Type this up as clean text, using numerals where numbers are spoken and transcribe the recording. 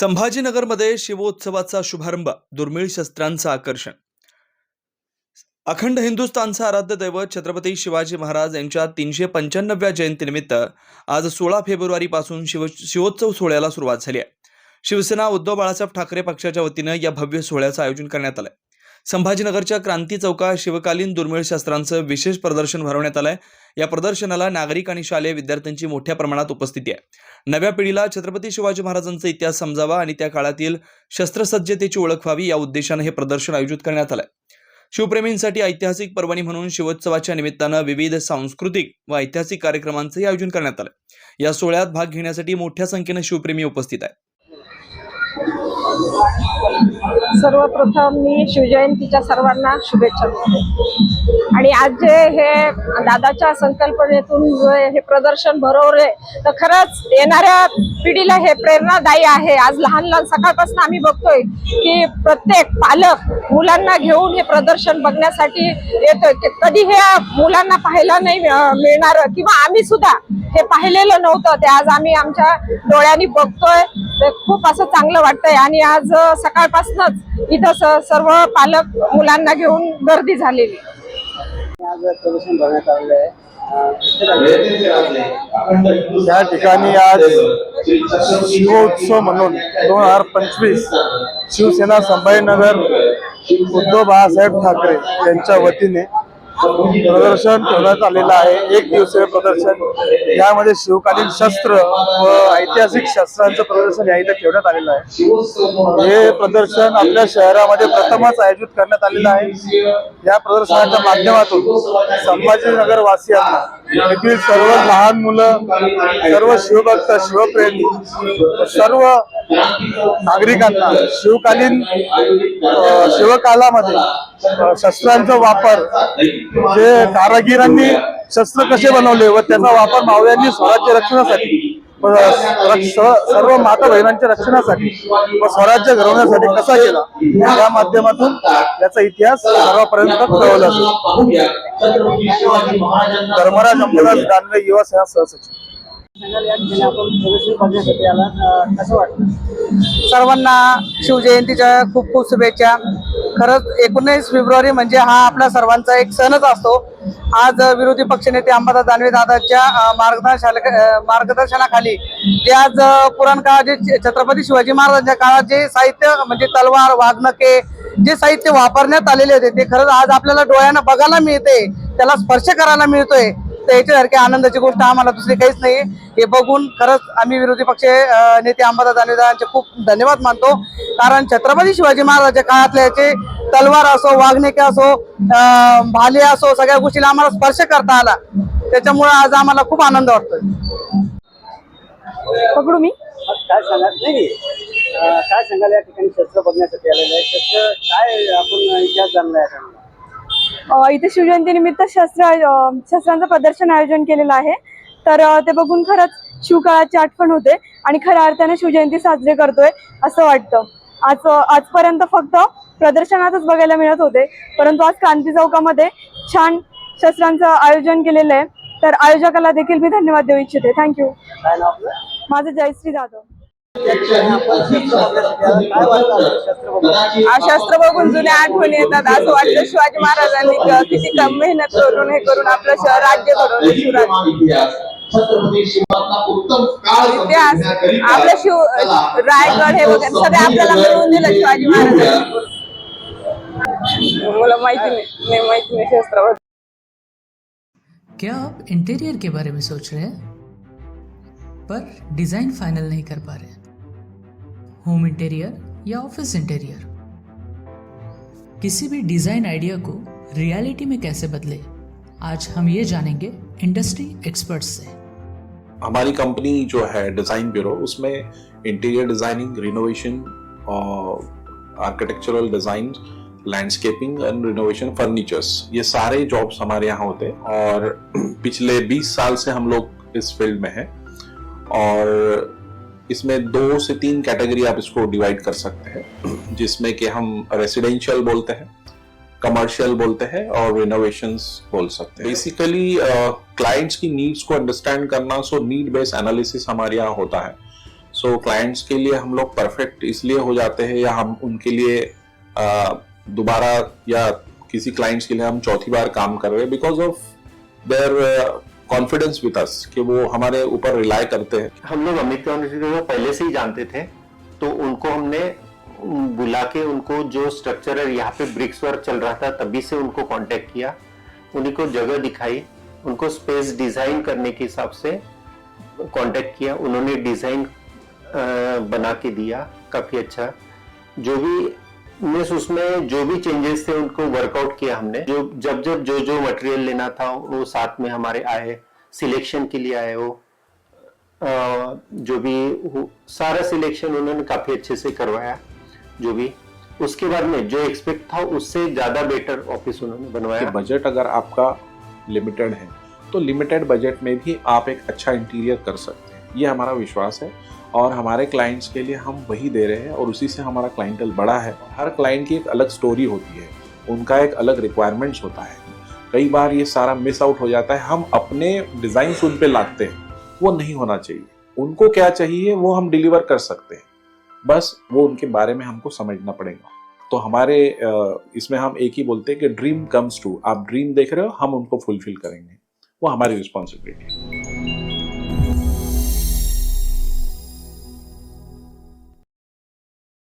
संभाजीनगरमध्ये शिवोत्सवाचा शुभारंभ, दुर्मिळ शस्त्रांचं आकर्षण. अखंड हिंदुस्थानचा आराध्य दैवत छत्रपती शिवाजी महाराज यांच्या 395व्या जयंतीनिमित्त आज 16 फेब्रुवारीपासून शिवोत्सव सोहळ्याला सुरुवात झाली आहे. शिवसेना उद्धव बाळासाहेब ठाकरे पक्षाच्या वतीनं या भव्य सोहळ्याचं आयोजन करण्यात आलंय. संभाजीनगरच्या क्रांती चौकात शिवकालीन दुर्मिळ शस्त्रांचं विशेष प्रदर्शन भरवण्यात आलंय. या प्रदर्शनाला नागरिक आणि शालेय विद्यार्थ्यांची मोठ्या प्रमाणात उपस्थिती आहे. नव्या पिढीला छत्रपती शिवाजी महाराजांचा इतिहास समजावा आणि त्या काळातील शस्त्रसज्जतेची ओळख व्हावी या उद्देशाने हे प्रदर्शन आयोजित करण्यात आलंय. शिवप्रेमींसाठी ऐतिहासिक पर्वणी म्हणून शिवोत्सवाच्या निमित्तानं विविध सांस्कृतिक व ऐतिहासिक कार्यक्रमांचंही आयोजन करण्यात आलं. या सोहळ्यात भाग घेण्यासाठी मोठ्या संख्येने शिवप्रेमी उपस्थित आहेत. सर्वप्रथम मी शिवजयंतीच्या सर्वांना शुभेच्छा देते. आणि आज जे हे दादाच्या संकल्पनेतून हे प्रदर्शन भरवले तर खरंच येणाऱ्या पिढीला हे प्रेरणादायी आहे. आज लहान लहान सकाळपासून आम्ही बघतोय की प्रत्येक पालक मुलांना घेऊन हे प्रदर्शन बघण्यासाठी येतोय. कधी हे मुलांना पाहायला नाही मिळणार किंवा आम्ही सुद्धा हे पाहिलेलं नव्हतं, ते आज आम्ही आमच्या डोळ्यांनी बघतोय. ते खूप असं चांगलं वाटतंय. आणि आज सकाळपासूनच इथं सर्व पालक मुलांना घेऊन गर्दी झालेली. आज प्रदर्शन भरण्यात आलेलं आहे. या ठिकाणी आज शिवोत्सव म्हणून 2025 शिवसेना संभाजीनगर उद्धव बाळासाहेब ठाकरे यांच्या वतीने प्रदर्शन ठेवण्यात आलेलं आहे. एक दिवसीय प्रदर्शन, यामध्ये शिवकालीन शस्त्र व ऐतिहासिक शस्त्रांचं प्रदर्शन या इथे ठेवण्यात आलेलं आहे. हे प्रदर्शन आपल्या शहरामध्ये प्रथमच आयोजित करण्यात आलेलं आहे. या प्रदर्शनाच्या माध्यमातून संभाजीनगर वासियांना, येथील सर्व लहान मुलं, सर्व शिवभक्त, शिवप्रेमी, सर्व नागरिकांना शिवकालीन शिवकालामध्ये शस्त्रांचा वापर, जे कारागिरांनी शस्त्र कसे बनवले व त्याचा वापर मावळ्यांनी स्वराज्य रक्षणासाठी, सर्व माता बहिणांच्या रक्षणासाठी व स्वराज्य घडवण्यासाठी कसा केला, या माध्यमातून त्याचा इतिहास सर्वांपर्यंत कळवला जातो. धर्मराज अंबादास दानवे, युवा सेना सहसचिव. सर्वांना शिवजयंतीच्या खूप खूप शुभेच्छा. खरंच 19 फेब्रुवारी म्हणजे हा आपल्या सर्वांचा एक सणच असतो. आज विरोधी पक्षनेते अंबादास दानवे दादाच्या मार्गदर्शनाखाली जे आज पुराण काळात जे छत्रपती शिवाजी महाराजांच्या काळात जे साहित्य म्हणजे तलवार, वाघनखे, जे साहित्य वापरण्यात आलेले होते ते खरंच आज आपल्याला डोळ्यांना बघायला मिळते, त्याला स्पर्श करायला मिळतोय. तर याच्यासारखी आनंदाची गोष्ट आम्हाला दुसरी काहीच नाही. हे बघून खरंच आम्ही विरोधी पक्ष नेते अंबादास दानवे दादांचे खूप धन्यवाद मानतो. कारण छत्रपती शिवाजी महाराजांच्या काळातले याचे तलवार असो, वाघनखे असो, भाले असो, सगळ्या गोष्टीला आम्हाला स्पर्श करता आला. त्याच्यामुळे आज आम्हाला खूप आनंद वाटतोय. पकडू मी काय सांगाल? नाही, काय सांगाल? या ठिकाणी शस्त्र बघण्यासाठी आलेलं आहे. शस्त्र काय आपण इतिहास जाणला आहे? इथे शिवजयंती निमित्त शस्त्रांचं प्रदर्शन आयोजन केलेलं आहे. तर ते बघून खरंच शिवकाळाची आठवण होते आणि खऱ्या अर्थाने शिवजयंती साजरी करतोय असं वाटतं. आजपर्यंत फक्त प्रदर्शनातच बघायला मिळत होते, परंतु आज क्रांती चौकामध्ये छान शस्त्रांचं आयोजन केलेलं आहे. तर आयोजकाला देखील मी धन्यवाद देऊ इच्छिते. थँक्यू. माझं जयश्री जाधव. शस्त्र बघून जुन्या आठवणी येतात. असं वाटतं शिवाजी महाराजांनी किती कम मेहनत करून हे करून आपलं राज्य घडवलं. शिवराज इतिहास आपलं रायगड हे वगैरे सगळे आपल्याला मिळवून दिलं शिवाजी महाराजांनी. मला माहिती नाही शस्त्र. क्या आप इंटीरियर के बारे में सोच रहे हैं पर डिज़ाइन फाइनल नहीं कर पा रहे? होम इंटीरियर या ऑफिस इंटीरियर, किसी भी डिज़ाइन आइडिया को रियलिटी में कैसे बदले, आज हम ये जानेंगे इंडस्ट्री एक्सपर्ट्स से। हमारी कंपनी जो है डिज़ाइन ब्यूरो, उसमें interior designing, renovation, architectural design, landscaping end renovation, furnitures, ये सारे जॉब्स हमारे यहाँ होते हैं. और पिछले 20 साल से हम लोग इस फील्ड में हैं. और इसमें 2 से 3 कैटेगरी आप इसको डिवाइड कर सकते हैं, जिसमें कि हम रेसिडेंशियल बोलते हैं, कमर्शियल बोलते हैं और रिनोवेशंस बोल सकते हैं. बेसिकली क्लाइंट्स की नीड्स को अंडरस्टैंड करना, सो नीड बेस्ड एनालिसिस हमारे यहाँ होता है. सो क्लाइंट्स के लिए हम लोग परफेक्ट इसलिए हो जाते हैं, या हम उनके लिए दोबारा या किसी क्लाइंट्स के लिए हम चौथी बार काम कर रहे हैं because of their confidence with us, कि वो हमारे ऊपर रिलाई करते हैं। हम लोग अमित यूनिवर्सिटी को पहले से ही जानते थे, तो उनको हमने बुला के उनको जो स्ट्रक्चर है यहाँ पे ब्रिक्स वर्क चल रहा था तभी से उनको कांटेक्ट किया, उन्हीं को जगह दिखाई, उनको स्पेस डिजाइन करने के हिसाब से कांटेक्ट किया, उन्होंने डिजाइन बना के दिया काफी अच्छा। जो भी मीन्स उसमें जो भी चेंजेस थे उनको वर्कआउट किया हमने, जब जो मटेरियल लेना था वो साथ में हमारे आए, सिलेक्शन के लिए आए, वो जो भी सारा सिलेक्शन उन्होंने काफी अच्छे से करवाया। जो भी उसके बाद में जो एक्सपेक्ट था उससे ज्यादा बेटर ऑफिस उन्होंने बनवाया। बजट अगर आपका लिमिटेड है तो लिमिटेड बजट में भी आप एक अच्छा इंटीरियर कर सकते हैं, ये हमारा विश्वास है। और हमारे क्लाइंट्स के लिए हम वही दे रहे हैं और उसी से हमारा क्लाइंटल बड़ा है। हर क्लाइंट की एक अलग स्टोरी होती है, उनका एक अलग रिक्वायरमेंट्स होता है। कई बार ये सारा मिस आउट हो जाता है, हम अपने डिजाइन उन पे लाते हैं, वो नहीं होना चाहिए। उनको क्या चाहिए वो हम डिलीवर कर सकते हैं, बस वो उनके बारे में हमको समझना पड़ेगा। तो हमारे इसमें हम एक ही बोलते हैं कि ड्रीम कम्स ट्रू। आप ड्रीम देख रहे हो, हम उनको फुलफिल करेंगे, वो हमारी रिस्पॉन्सिबिलिटी है।